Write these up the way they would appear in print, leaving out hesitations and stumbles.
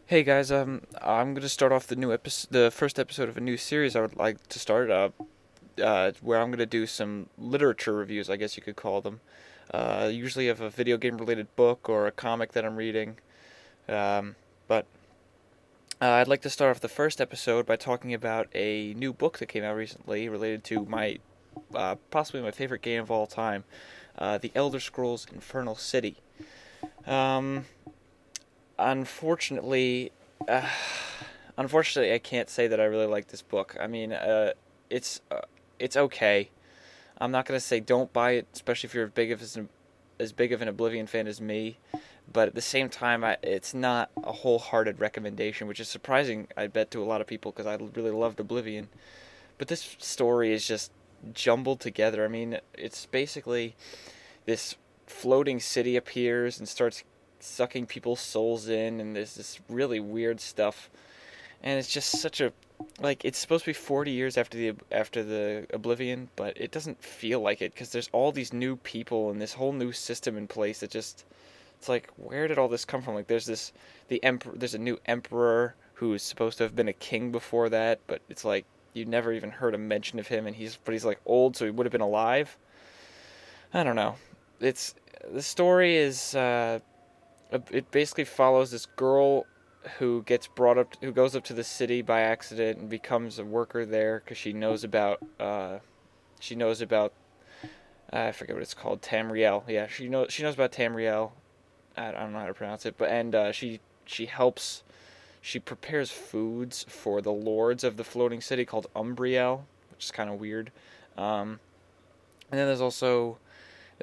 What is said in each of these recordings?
Hey guys, I'm gonna start off the first episode of a new series I would like to start, where I'm gonna do some literature reviews, I guess you could call them. Usually of a video game related book or a comic that I'm reading. But I'd like to start off the first episode by talking about a new book that came out recently related to my, possibly my favorite game of all time, The Elder Scrolls Infernal City. Um, unfortunately, uh, Unfortunately, I can't say that I really like this book. I mean, it's uh, it's okay. I'm not gonna say don't buy it, especially if you're as big of an Oblivion fan as me. But at the same time, it's not a wholehearted recommendation, which is surprising, I bet, to a lot of people because I really loved Oblivion. But this story is just jumbled together. I mean, it's basically this floating city appears and starts sucking people's souls in, and there's this really weird stuff, and it's just such a, like, it's supposed to be 40 years after the Oblivion, but it doesn't feel like it because there's all these new people and this whole new system in place that just, it's like, where did all this come from? Like, there's a new emperor who's supposed to have been a king before that, but it's like you never even heard a mention of him, and he's like old, so he would have been alive. I don't know. It's The story is, it basically follows this girl who goes up to the city by accident and becomes a worker there because she knows about, I forget what it's called, Tamriel. Yeah, she knows about Tamriel. I don't know how to pronounce it, but she helps. She prepares foods for the lords of the floating city called Umbriel, which is kind of weird. Um, and then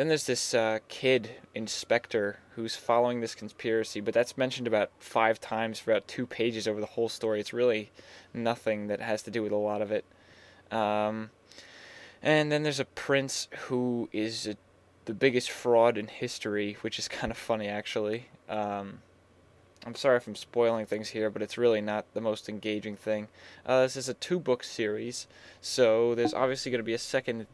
there's this kid inspector who's following this conspiracy, but that's mentioned about 5 times for about 2 pages over the whole story. It's really nothing that has to do with a lot of it. Um, and then there's a prince who is the biggest fraud in history, which is kind of funny actually. I'm sorry if I'm spoiling things here, but it's really not the most engaging thing. This is a 2-book series, so there's obviously going to be a second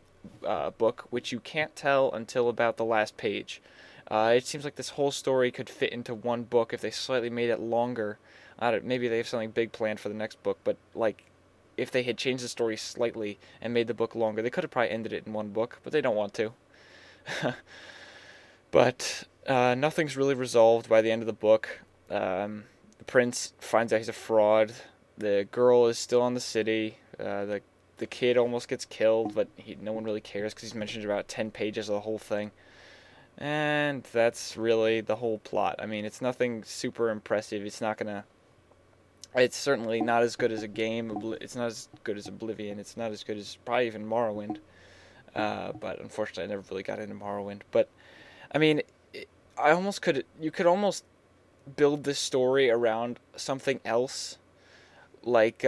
book, which you can't tell until about the last page. It seems like this whole story could fit into one book if they slightly made it longer. Maybe they have something big planned for the next book, but like if they had changed the story slightly and made the book longer, they could have probably ended it in one book, but they don't want to. But nothing's really resolved by the end of the book. The prince finds out he's a fraud. The girl is still in the city. The kid almost gets killed, but no one really cares because he's mentioned about 10 pages of the whole thing. And that's really the whole plot. I mean, it's nothing super impressive. It's certainly not as good as a game. It's not as good as Oblivion. It's not as good as probably even Morrowind. But unfortunately, I never really got into Morrowind. But I mean, you could almost build this story around something else, like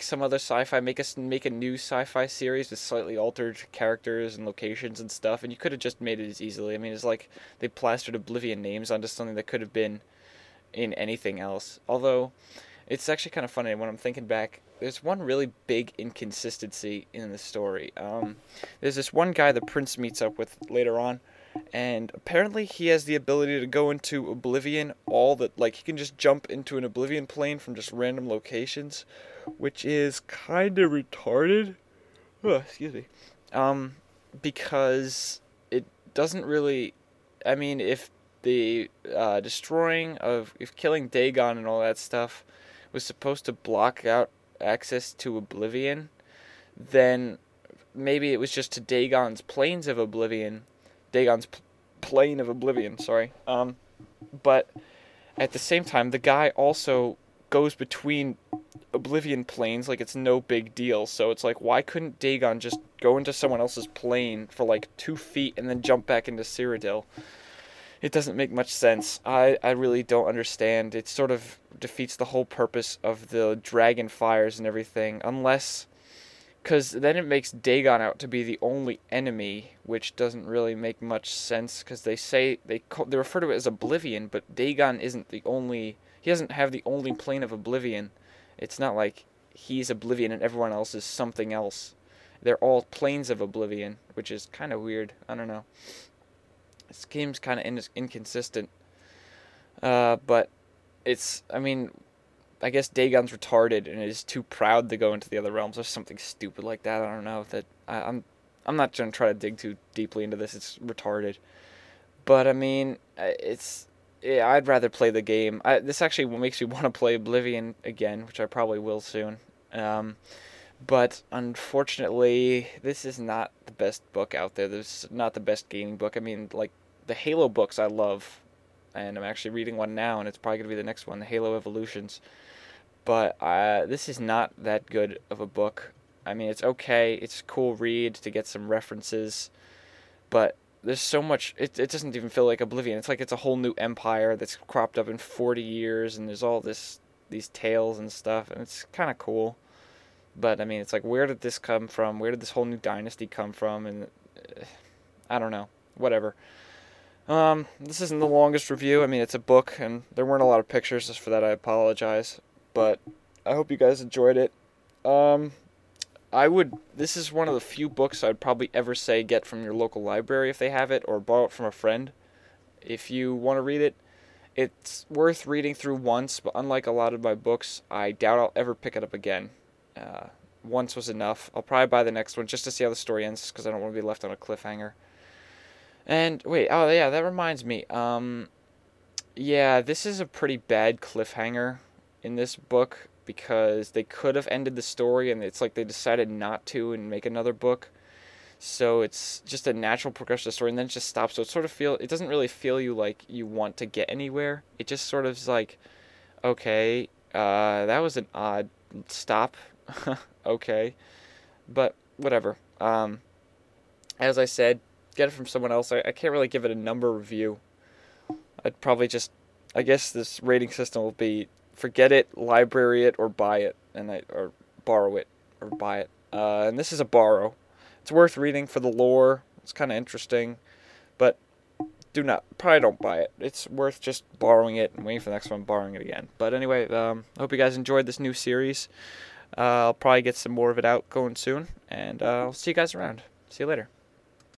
some other sci-fi. Make a new sci-fi series with slightly altered characters and locations and stuff, and you could have just made it as easily. I mean, it's like they plastered Oblivion names onto something that could have been in anything else. Although, it's actually kind of funny when I'm thinking back. There's one really big inconsistency in the story. There's this one guy the prince meets up with later on, and apparently he has the ability to go into Oblivion like he can just jump into an Oblivion plane from just random locations, which is kind of retarded. Oh, excuse me. Um, because it doesn't really. I mean, if the if killing Dagon and all that stuff was supposed to block out access to Oblivion, then maybe it was just to Dagon's plane of Oblivion. Sorry. But at the same time, the guy also goes between Oblivion planes like it's no big deal. So it's like, why couldn't Dagon just go into someone else's plane for like 2 feet and then jump back into Cyrodiil? It doesn't make much sense. I really don't understand. It sort of defeats the whole purpose of the dragon fires and everything, unless, because then it makes Dagon out to be the only enemy, which doesn't really make much sense. Because they refer to it as Oblivion, but Dagon isn't the only. He doesn't have the only plane of Oblivion. It's not like he's Oblivion and everyone else is something else. They're all planes of Oblivion, which is kind of weird. I don't know. This game's kind of inconsistent. But I mean, I guess Dagon's retarded and is too proud to go into the other realms or something stupid like that. I don't know. I'm not going to try to dig too deeply into this. It's retarded. But I mean, yeah, I'd rather play the game. This actually makes me want to play Oblivion again, which I probably will soon. Um, but unfortunately, this is not the best book out there. This is not the best gaming book. I mean, like the Halo books I love, and I'm actually reading one now, and it's probably going to be the next one, the Halo Evolutions. But this is not that good of a book. I mean, it's okay. It's a cool read to get some references, but there's so much. It doesn't even feel like Oblivion. It's like it's a whole new empire that's cropped up in 40 years, and there's all these tales and stuff, and it's kind of cool. But I mean, it's like, where did this come from? Where did this whole new dynasty come from? And I don't know. Whatever. This isn't the longest review. I mean, it's a book, and there weren't a lot of pictures. Just for that, I apologize. But I hope you guys enjoyed it. Um, This is one of the few books I'd probably ever say get from your local library if they have it, or borrow it from a friend. If you want to read it, it's worth reading through once, but unlike a lot of my books, I doubt I'll ever pick it up again. Uh, Once was enough. I'll probably buy the next one just to see how the story ends, because I don't want to be left on a cliffhanger. And wait, oh yeah, that reminds me. Yeah, this is a pretty bad cliffhanger in this book because they could have ended the story, and it's like they decided not to and make another book. So it's just a natural progression of the story, and then it just stops. So it doesn't really feel you like you want to get anywhere. It just sort of is like, okay, that was an odd stop. Okay, but whatever. As I said, get it from someone else. I can't really give it a number review. I'd probably just, I guess this rating system will be forget it, library it, or buy it, or borrow it, or buy it. And this is a borrow. It's worth reading for the lore. It's kind of interesting, but probably don't buy it. It's worth just borrowing it and waiting for the next one, borrowing it again. But anyway, I hope you guys enjoyed this new series. I'll probably get some more of it out going soon, and I'll see you guys around. See you later.